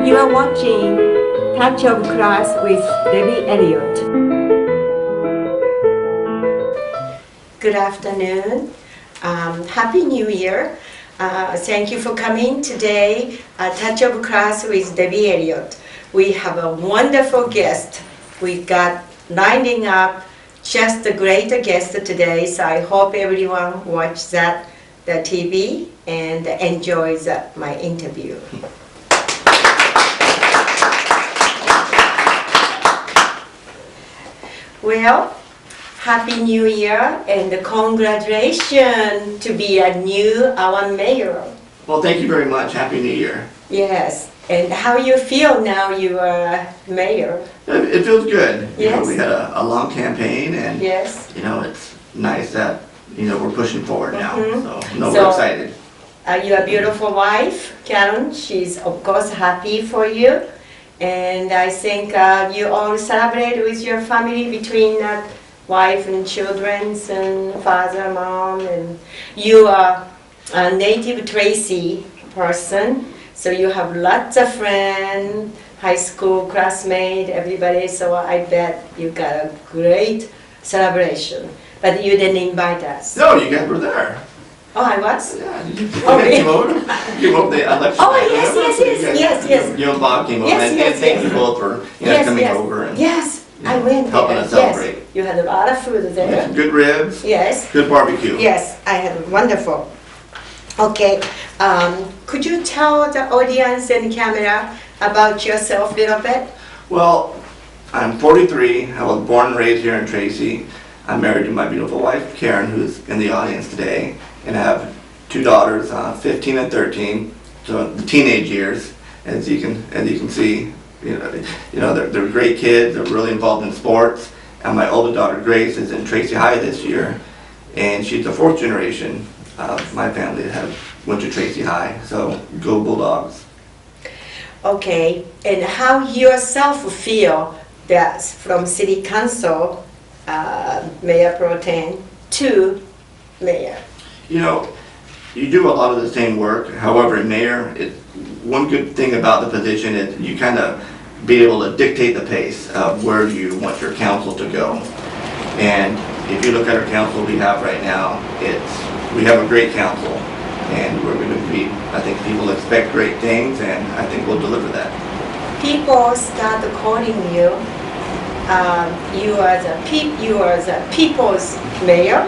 You are watching Touch of Class with Debbie Elliott. Good afternoon. Happy New Year. Thank you for coming today. Touch of Class with Debbie Elliott. We have a wonderful guest. We got lining up just a great guest today. So I hope everyone watch the TV and enjoys my interview. Well, Happy New Year and congratulations to be our mayor. Well, thank you very much. Happy New Year. Yes. And how you feel now you are mayor? It feels good. Yes. You know, we had a long campaign, and yes. you know, it's nice that we're pushing forward now. Mm-hmm. We're excited. Your beautiful wife, Karen, she's of course happy for you. And I think you all celebrate with your family between wife and children and father, mom, and you are a native Tracy person, so you have lots of friends, high school classmates, everybody, so I bet you got a great celebration. But you didn't invite us. No, you guys were there. Oh, I was? Yeah, you Okay. came over? You came over the election. Oh, yes. You and Bob came over, Yes, and thank you both for coming over and I went helping there. us celebrate. Yes. You had a lot of food there. Some good ribs. Yes. Good barbecue. Yes, I had wonderful. Okay, could you tell the audience and camera about yourself a little bit? Well, I'm 43. I was born and raised here in Tracy. I'm married to my beautiful wife, Karen, who's in the audience today. And I have two daughters, 15 and 13, so the teenage years. As you can see, they're great kids. They're really involved in sports. And my older daughter Grace is in Tracy High this year, and she's the fourth generation of my family that went to Tracy High. So go Bulldogs. Okay, and how yourself feel that from city council, mayor pro tem to mayor? You know, you do a lot of the same work. However, mayor, one good thing about the position is you kind of be able to dictate the pace of where you want your council to go. And if you look at our council we have right now, we have a great council, and we're going to be, I think people expect great things, and I think we'll deliver that. People start calling you, you are the people's mayor.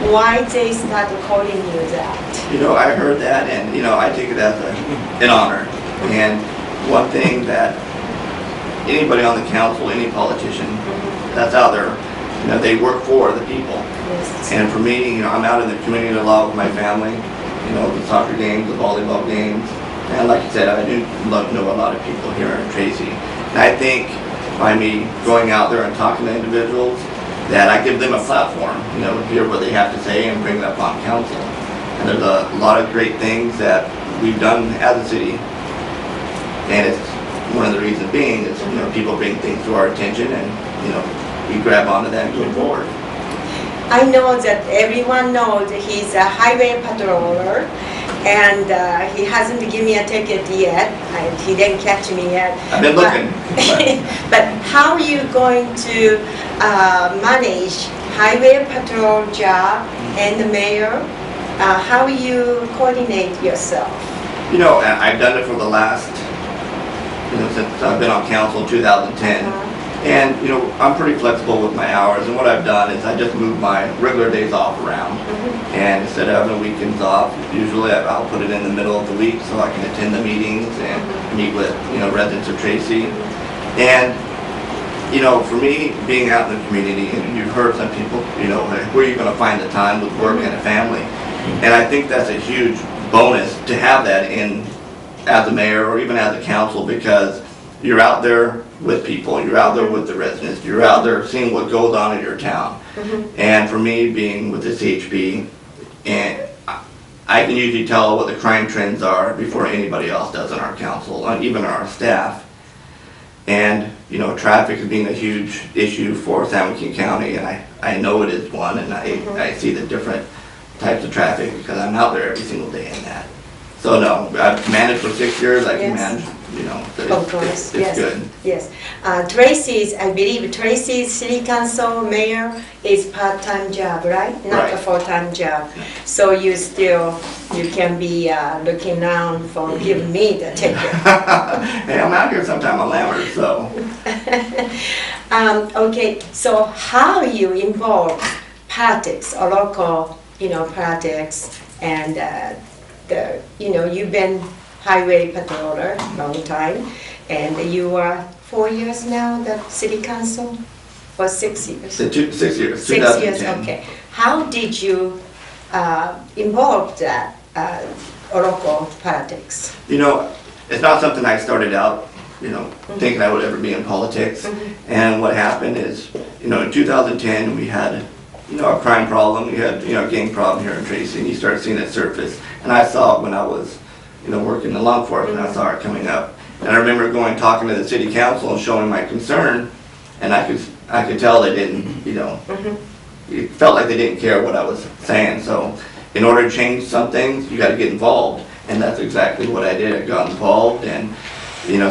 Why they start calling you that? You know, I heard that, and I take it as an honor. And one thing that anybody on the council, any politician that's out there, they work for the people. Yes. And for me, I'm out in the community a lot with my family. The soccer games, the volleyball games, and like I said, I do know a lot of people here in Tracy. And I think by me going out there and talking to individuals, that I give them a platform, to hear what they have to say and bring it up on council. And there's a lot of great things that we've done as a city, and it's one of the reasons being is people bring things to our attention, and we grab onto that and go forward. I know that everyone knows he's a highway patroller, and he hasn't given me a ticket yet. He didn't catch me yet. I've been looking. But how are you going to manage highway patrol job and the mayor? How you coordinate yourself? I've done it for the last, since I've been on council in 2010. And, I'm pretty flexible with my hours, and what I've done is I just move my regular days off around. And instead of having weekends off, usually I'll put it in the middle of the week so I can attend the meetings and meet with, residents of Tracy. And, for me, being out in the community, and you've heard some people, where are you going to find the time with work and a family? And I think that's a huge bonus to have that as a mayor or even as a council, because you're out there with people, you're out there with the residents, you're out there seeing what goes on in your town. And for me, being with the CHP, and I can usually tell what the crime trends are before anybody else does in our council, and even our staff. And traffic is being a huge issue for San Joaquin County, and I know it is one, and I see the different types of traffic because I'm out there every single day in that. So no, I've managed for 6 years. I can manage you know, so Of course, it's yes. good. Yes. I believe Tracy's city council mayor is part-time job, right? Not a Right. full-time job. So you can be looking down for giving me the ticket. Hey, I'm out here sometime on Lambert, so. Okay, so how you involve politics or local, politics and you've been highway patroller long time and you are 4 years now, the city council, for 6 years? 6 years, 6 years, 2010. okay. How did you involve that local politics? It's not something I started out, thinking I would ever be in politics. And what happened is, in 2010, we had, a crime problem. We had, a gang problem here in Tracy, and you started seeing it surface. And I saw it when I was, working in law enforcement. I saw it coming up. And I remember talking to the city council and showing my concern, and I could tell they didn't, it felt like they didn't care what I was saying. So in order to change some things, you got to get involved. And that's exactly what I did. I got involved and,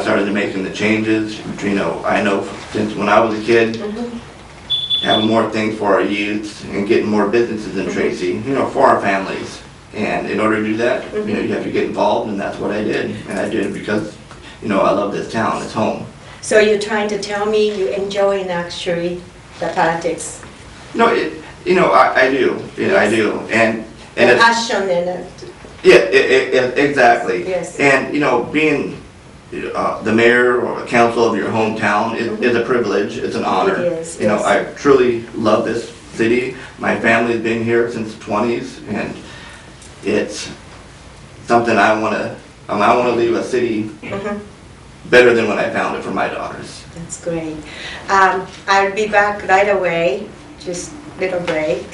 started making the changes. I know since when I was a kid, having more things for our youth and getting more businesses in Tracy, for our families. And in order to do that, you have to get involved, and that's what I did. And I did it because, I love this town. It's home. So you're trying to tell me you enjoy actually the politics? No, I do. I do. And The it's, passion and exactly. Yes. And, being the mayor or council of your hometown is a privilege. It's an honor. It is, You know, yes. I truly love this city. My family's been here since the 20s, and it's something I want to leave a city better than when I found it for my daughters. That's great. I'll be back right away. Just little break.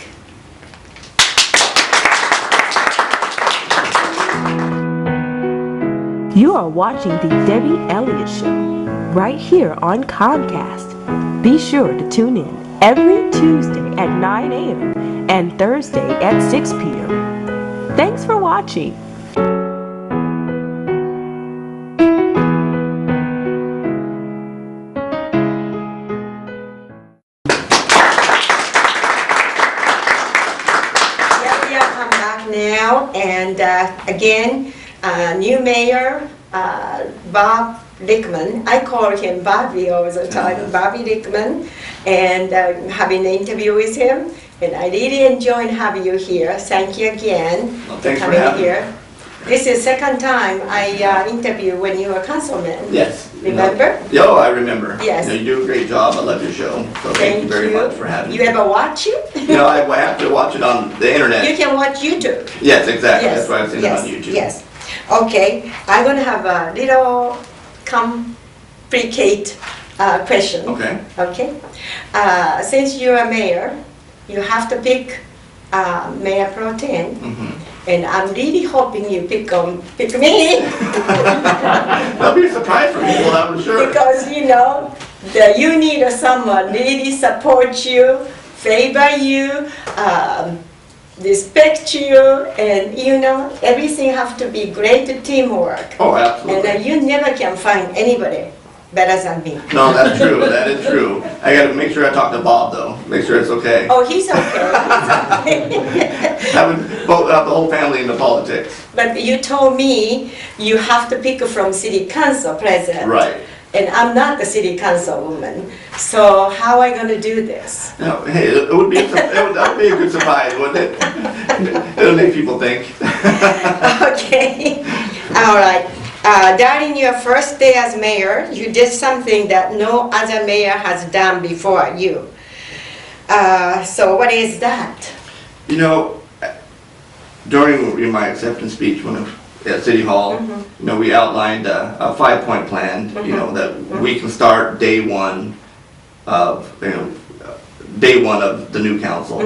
You are watching the Debbie Elliott Show right here on Comcast. Be sure to tune in every Tuesday at 9 a.m. and Thursday at 6 p.m. Thanks for watching. Yeah, we are come back now, and again, new mayor, Bob Rickman. I call him Bobby all the time, Bobby Rickman, and having an interview with him. And I really enjoyed having you here. Thank you again Well, thanks for coming having me. here. This is second time I interview when you were councilman. Yes. Remember? Yo, I remember. Yes. You do a great job. I love your show. So thank you very much for having You me. ever watch it? I have to watch it on the internet. You can watch YouTube. Yes, exactly. Yes, That's why I've seen yes, it on YouTube. Yes. Okay, I'm going to have a little complicate question. Okay. Okay. Since you're a mayor, you have to pick mayor pro tem, and I'm really hoping you pick me That'll be a surprise for people, I'm sure. because that you need someone really support you, favor you. Respect you, and everything have to be great teamwork. Oh, And absolutely. you never can find anybody better than me. No, that's true. That is true. I gotta make sure I talk to Bob though. Make sure it's okay. Oh, he's okay. Having the whole family into politics. But you told me you have to pick from city council president. Right. And I'm not the city councilwoman. So how am I going to do this? No, hey, it would be that would be a good surprise, wouldn't it? It'll make people think. Okay. All right. During your first day as mayor, you did something that no other mayor has done before you. So what is that? During my acceptance speech at City Hall, we outlined a 5-point plan, that we can start day one of the new council.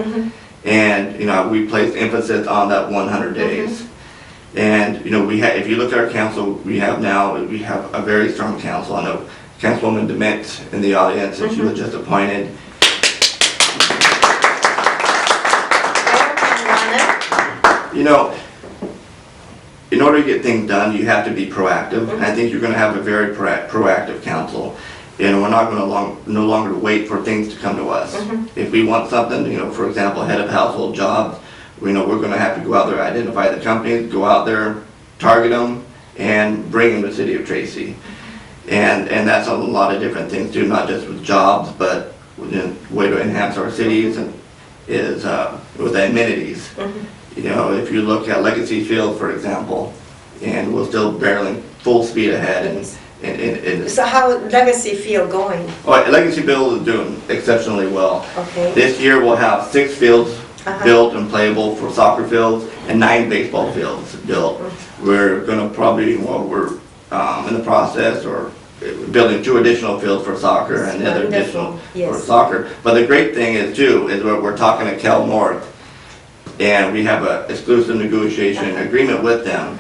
And, we placed emphasis on that 100 days. And, if you look at our council, we have a very strong council. I know Councilwoman DeMint in the audience, and she was just appointed. order to get things done, you have to be proactive. And I think you're going to have a very proactive council. We're not going to no longer wait for things to come to us. If we want something, for example, head of household jobs, we're going to have to go out there, identify the companies, go out there, target them, and bring them to the city of Tracy. And that's a lot of different things too, not just with jobs, but way to enhance our cities is with the amenities. If you look at Legacy Field, for example, and we're still barreling full speed ahead. So how Legacy Field going? Legacy Field is doing exceptionally well. Okay. This year we'll have 6 fields built and playable for soccer fields and 9 baseball fields built. We're going to probably, we're in the process or building 2 additional fields for soccer and the other additional for soccer. But the great thing is too, is we're talking to Cal North, and we have an exclusive negotiation agreement with them,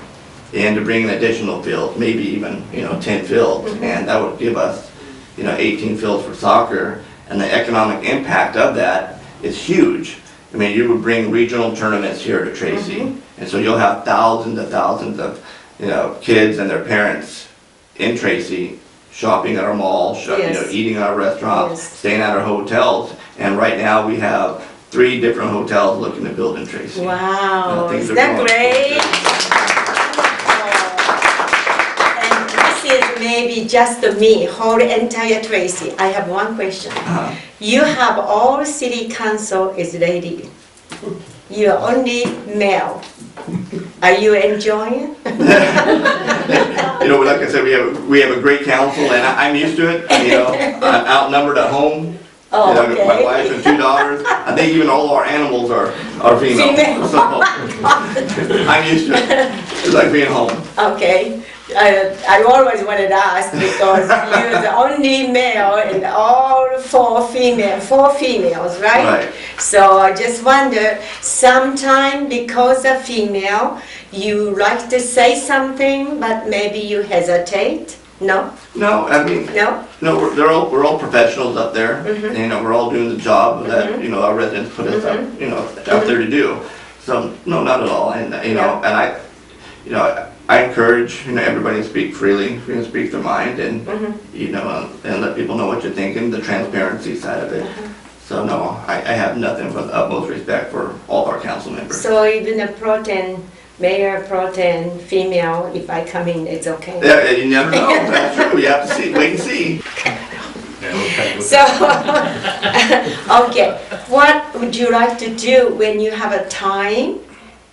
and to bring in additional fields, maybe even 10 fields, and that would give us 18 fields for soccer, and the economic impact of that is huge. I mean, you would bring regional tournaments here to Tracy, and so you'll have thousands of kids and their parents in Tracy shopping at our mall, eating at our restaurants, staying at our hotels, and right now we have 3 different hotels looking to build in Tracy. Wow, is that great? And this is maybe just me, whole entire Tracy. I have one question. You have all city council is lady. You're only male. Are you enjoying it? Like I said, we have a great council, and I'm used to it. I'm outnumbered at home. Okay. My wife and 2 daughters. I think even all of our animals are female. So I'm used to it. It's like being home. Okay. I always wanted to ask because you're the only male and all 4 females, right? Right. So I just wonder, sometime because of female, you like to say something, but maybe you hesitate? No? No, I mean, No? no, we're all professionals up there. We're all doing the job that our residents put us up there to do. So no, not at all. And and I encourage everybody to speak freely, speak their mind, and and let people know what you're thinking. The transparency side of it. So no, I have nothing but the utmost respect for all of our council members. So even a mayor pro tem female, if I come in, it's okay? Yeah, you never know. That's true. You have to wait and see. So, okay, what would you like to do when you have a time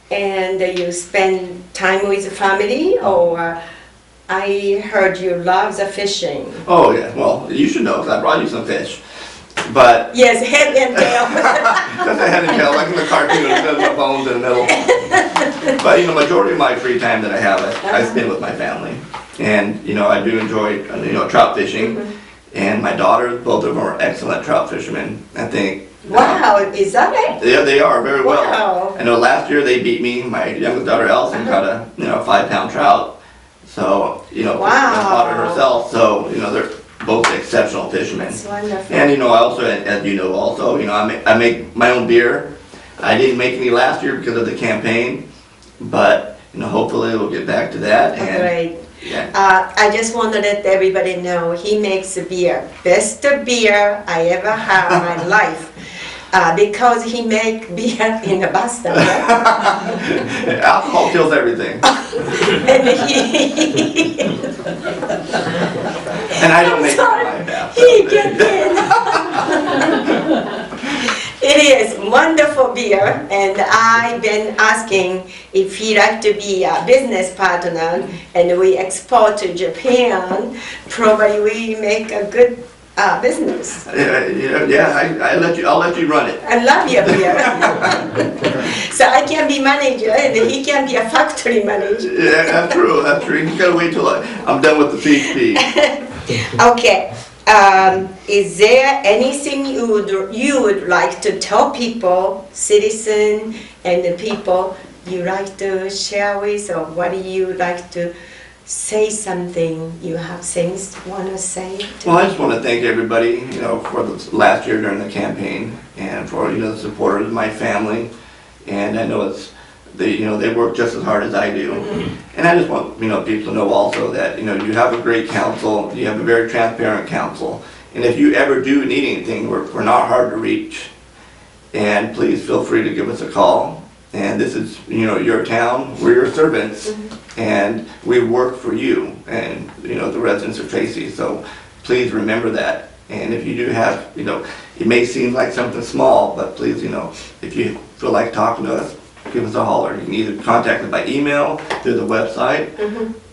and you spend time with the family? Or I heard you love the fishing. Oh yeah, well you should know because I brought you some fish. But yes, head and tail. That's a head and tail, like in the cartoon, the bones in the middle. But majority of my free time that I have, I spend with my family, and I do enjoy trout fishing, and my daughters, both of them are excellent trout fishermen. I think. Wow, is that it? Yeah, they are very well. Wow. I know last year they beat me. My youngest daughter Allison caught a 5-pound trout. So my daughter herself. So they're both exceptional fishermen. That's wonderful. And I also, as I make my own beer. I didn't make any last year because of the campaign, but hopefully we'll get back to that. And, great. Yeah. I just want to let everybody know he makes a beer, best beer I ever had in my life. Because he make beer in a bathtub. Right? Alcohol kills everything. And I don't make it in my bathtub. He gets in. It is wonderful beer, and I've been asking if he like to be a business partner, and we export to Japan. Probably we make a good business. I'll let you run it. I love your beer. So I can be manager, and he can be a factory manager. Yeah, that's true. That's true. You gotta wait till I'm done with the PhD. Okay. Is there anything you would like to tell people, citizens, and the people you like to share with, or what do you like to say something? You have things you want to say? Well, I just want to thank everybody, for the last year during the campaign, and for the supporters of my family. And I know they work just as hard as I do. And I just want, people to know also that, you have a great council, you have a very transparent council. And if you ever do need anything, we're not hard to reach. And please feel free to give us a call. And this is, your town, we're your servants, and we work for you and, the residents of Tracy. So please remember that. And if you do have, it may seem like something small, but please, if you feel like talking to us, give us a holler. You can either contact us by email, through the website,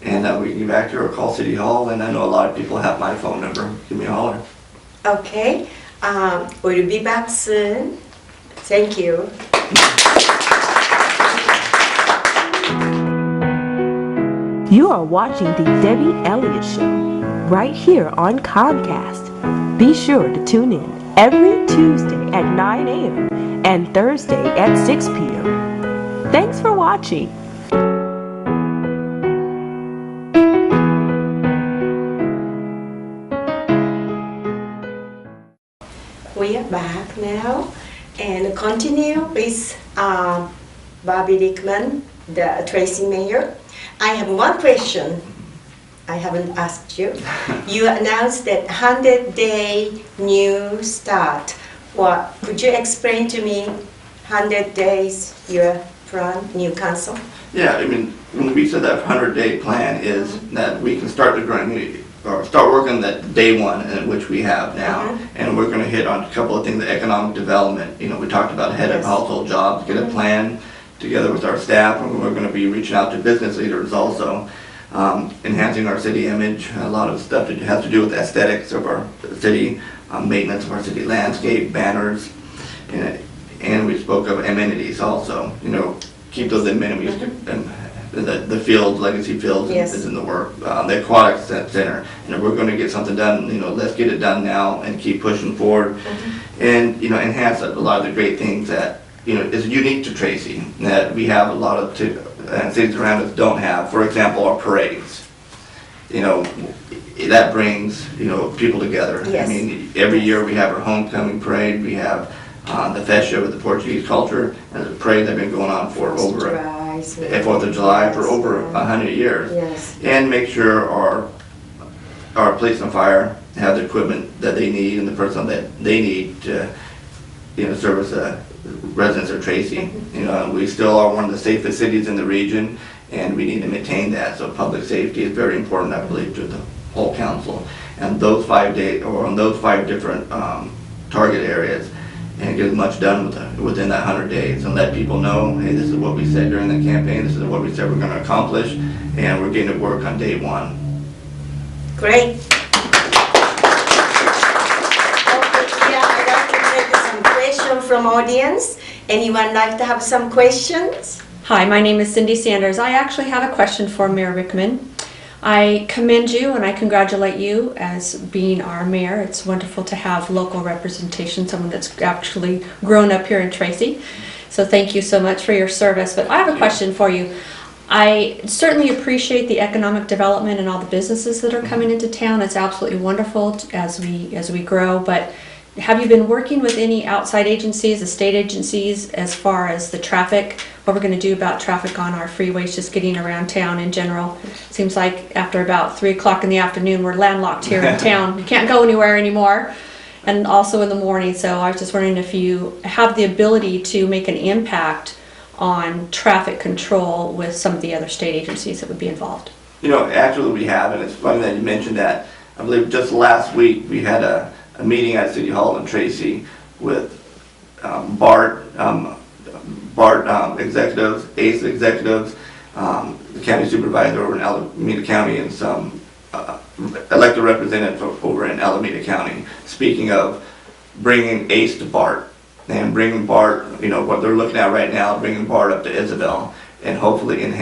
and we can get back to you or call City Hall. And I know a lot of people have my phone number. Give me a holler. Okay. We'll be back soon. Thank you. You are watching the Debbie Elliott Show right here on Comcast. Be sure to tune in every Tuesday at 9 a.m. and Thursday at 6 p.m. Thanks for watching. We are back now and continue with Bobby Rickman, the Tracy Mayor. I have one question I haven't asked you. You announced that 100-day new start. Could you explain to me 100 days your plan, new council? Yeah, when we said that 100-day plan is that we can start start working that day one, which we have now, and we're going to hit on a couple of things, the economic development. We talked about head of household jobs, get a plan together with our staff, and we're going to be reaching out to business leaders also, enhancing our city image, a lot of stuff that has to do with aesthetics of our city, maintenance of our city landscape, banners, and we spoke of amenities also, keep those amenities, the fields, legacy fields is in the work, the aquatic center, we're going to get something done, let's get it done now and keep pushing forward, and, enhance a lot of the great things that is unique to Tracy, that we have a lot of cities around us don't have. For example, our parades. That brings, people together. Yes. Every year we have our homecoming parade, we have the Festa with the Portuguese culture, and the parade that's been going on for over 4th of July for over 100 years. Yes. And make sure our police and fire have the equipment that they need and the personnel that they need to, service the residents of Tracy. We still are one of the safest cities in the region, and we need to maintain that. So public safety is very important, I believe, to the whole council. And those 5 days, or on those 5 different target areas, and get as much done within that 100 days, and let people know, hey, this is what we said during the campaign, this is what we said we're going to accomplish, and we're getting to work on day one. Great. From audience. Anyone like to have some questions? Hi, my name is Cindy Sanders. I actually have a question for Mayor Rickman. I commend you and I congratulate you as being our mayor. It's wonderful to have local representation, someone that's actually grown up here in Tracy. So thank you so much for your service. But I have a question for you. I certainly appreciate the economic development and all the businesses that are coming into town. It's absolutely wonderful as we grow. But have you been working with any outside agencies, the state agencies, as far as the traffic, what we're going to do about traffic on our freeways, just getting around town in general? Seems like after about 3 o'clock in the afternoon, we're landlocked here in town. You can't go anywhere anymore, and also in the morning. So I was just wondering if you have the ability to make an impact on traffic control with some of the other state agencies that would be involved. Actually we have, and it's funny that you mentioned that. I believe just last week we had a meeting at City Hall in Tracy with BART executives, ACE executives, the county supervisor over in Alameda County, and some elected representatives over in Alameda County, speaking of bringing ACE to BART and bringing BART, what they're looking at right now, bringing BART up to Isabel, and hopefully and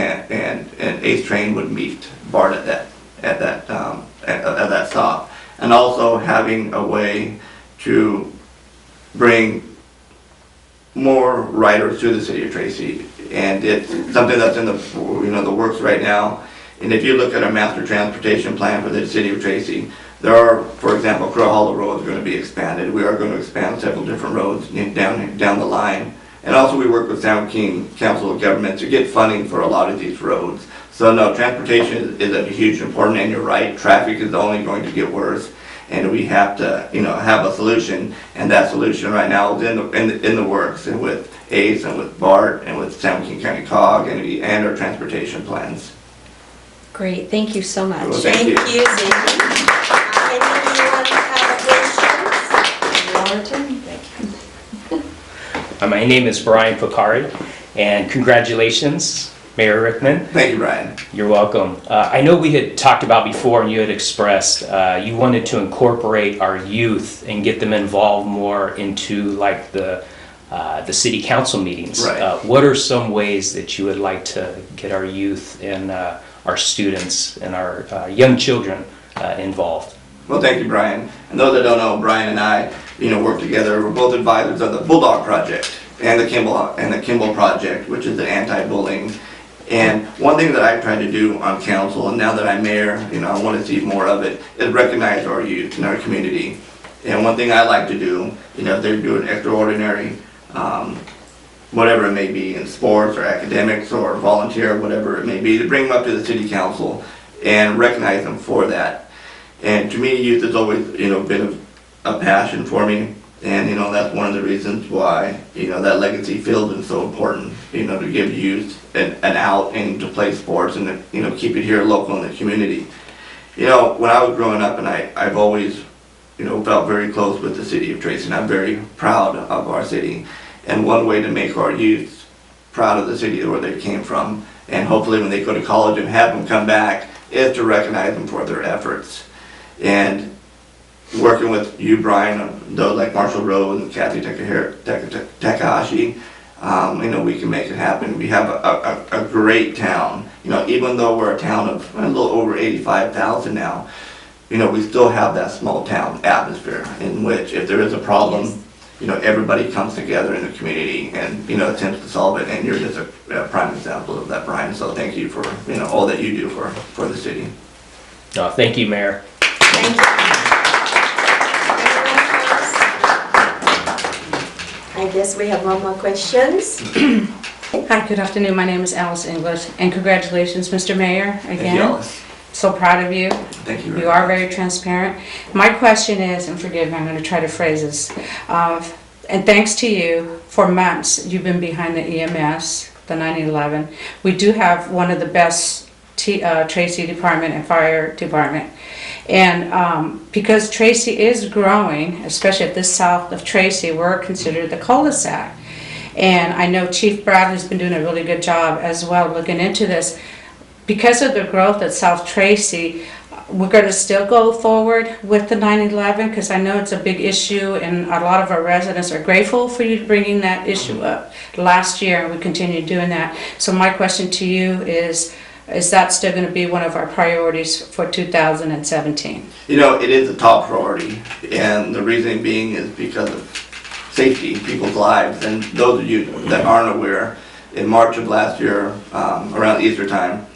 ACE train would meet BART at that stop. And also having a way to bring more riders to the city of Tracy, and it's something that's in the works right now. And if you look at our master transportation plan for the city of Tracy, there are, for example, Crow Hollow Road is going to be expanded. We are going to expand several different roads down the line And also we work with San Joaquin Council of Government to get funding for a lot of these roads. So no, transportation is a huge important, and you're right, traffic is only going to get worse. And we have to, have a solution, and that solution right now is in the works, and with ACE and with BART and with San Joaquin County COG and our transportation plans. Great, thank you so much. Well, thank you. Cindy. Anyone have questions? Warren? My name is Brian Pocari, and congratulations, Mayor Rickman. Thank you, Brian. You're welcome. I know we had talked about before, and you had expressed you wanted to incorporate our youth and get them involved more into like the city council meetings. Right. What are some ways that you would like to get our youth and our students and our young children involved? Well, thank you, Brian. And those that don't know, Brian and I, work together. We're both advisors of the Bulldog Project and the Kimball Project, which is the anti-bullying. And one thing that I've tried to do on council, and now that I'm mayor, I want to see more of it, is recognize our youth in our community. And one thing I like to do, if they're doing extraordinary, whatever it may be, in sports or academics or volunteer, whatever it may be, to bring them up to the city council and recognize them for that. And to me, youth has always, been a passion for me. And, that's one of the reasons why, that legacy field is so important, to give youth an out and to play sports and, keep it here local in the community. When I was growing up, and I've always, felt very close with the city of Tracy, and I'm very proud of our city. And one way to make our youth proud of the city where they came from, and hopefully when they go to college and have them come back, is to recognize them for their efforts. And working with you, Brian, those like Marshall Rose and Kathy Takahashi, we can make it happen. We have a great town. Even though we're a town of a little over 85,000 now, we still have that small town atmosphere in which if there is a problem, everybody comes together in the community and, attempts to solve it. And you're just a prime example of that, Brian. So thank you for, all that you do for the city. Thank you, Mayor. Thank you. I guess we have one more questions. Hi, good afternoon. My name is Alice English, and congratulations, Mr. Mayor, again. Thank you, Alice. So proud of you. Thank you. You are very transparent. My question is, and forgive me, I'm going to try to phrase this, and thanks to you, for months, you've been behind the EMS, the 911. We do have one of the best Tracy Department and Fire Department. And because Tracy is growing, especially at the south of Tracy, we're considered the cul-de-sac. And I know Chief Bradley's been doing a really good job as well looking into this. Because of the growth at South Tracy, we're going to still go forward with the 911 because I know it's a big issue and a lot of our residents are grateful for you bringing that issue up last year, and we continue doing that. So my question to you is that still going to be one of our priorities for 2017? It is a top priority, and the reason being is because of safety, people's lives. And those of you that aren't aware, in March of last year, around Easter time,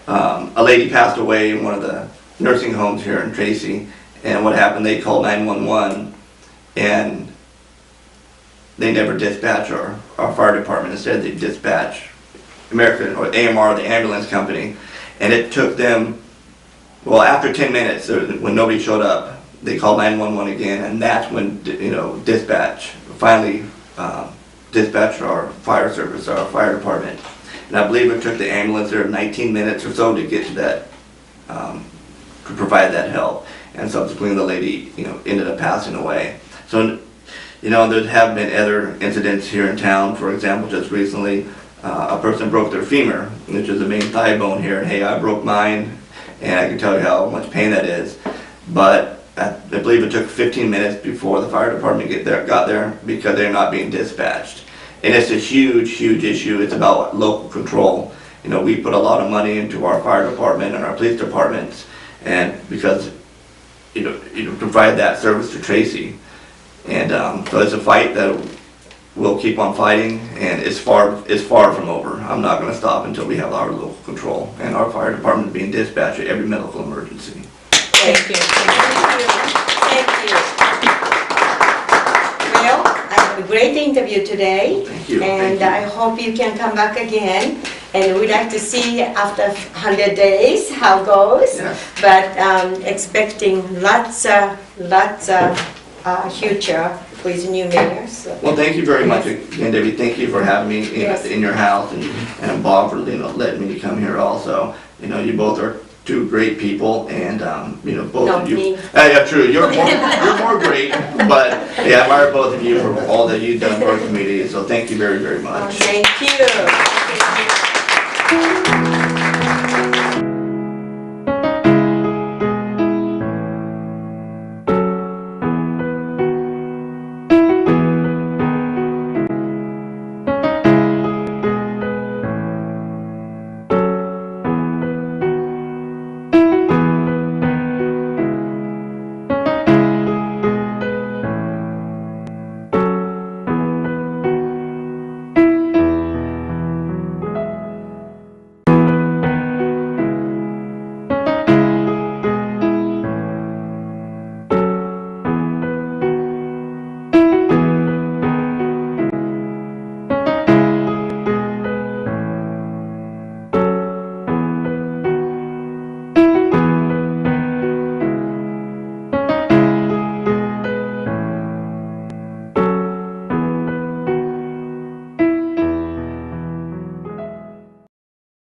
a lady passed away in one of the nursing homes here in Tracy. And what happened, they called 911, and they never dispatched our fire department. Instead, they dispatched American or AMR, the ambulance company, and it took them, well, after 10 minutes, when nobody showed up, they called 911 again, and that's when dispatch finally dispatched our fire service, our fire department. And I believe it took the ambulance there 19 minutes or so to get to that, to provide that help. And subsequently, the lady, ended up passing away. So, there have been other incidents here in town. For example, just recently, a person broke their femur, which is the main thigh bone here. And hey, I broke mine, and I can tell you how much pain that is. But I believe it took 15 minutes before the fire department got there because they're not being dispatched. And it's a huge, huge issue. It's about local control. We put a lot of money into our fire department and our police departments, and because provide that service to Tracy. And so it's a fight that we'll keep on fighting, and it's far from over. I'm not going to stop until we have our local control and our fire department being dispatched at every medical emergency. Thank you. Thank you. Thank you. Well, I a great interview today. Thank you. And Thank you. I hope you can come back again. And we'd like to see after 100 days how it goes. Yes. But expecting lots of future with new mayors. So. Well, thank you very much again, Debbie. Thank you for having me Yes. in your house, and Bob for letting me come here also. You both are two great people, and both Not of you. me. Yeah, true. You're more great, but yeah, I admire both of you for all that you've done for our community. So thank you very, very much. Thank you.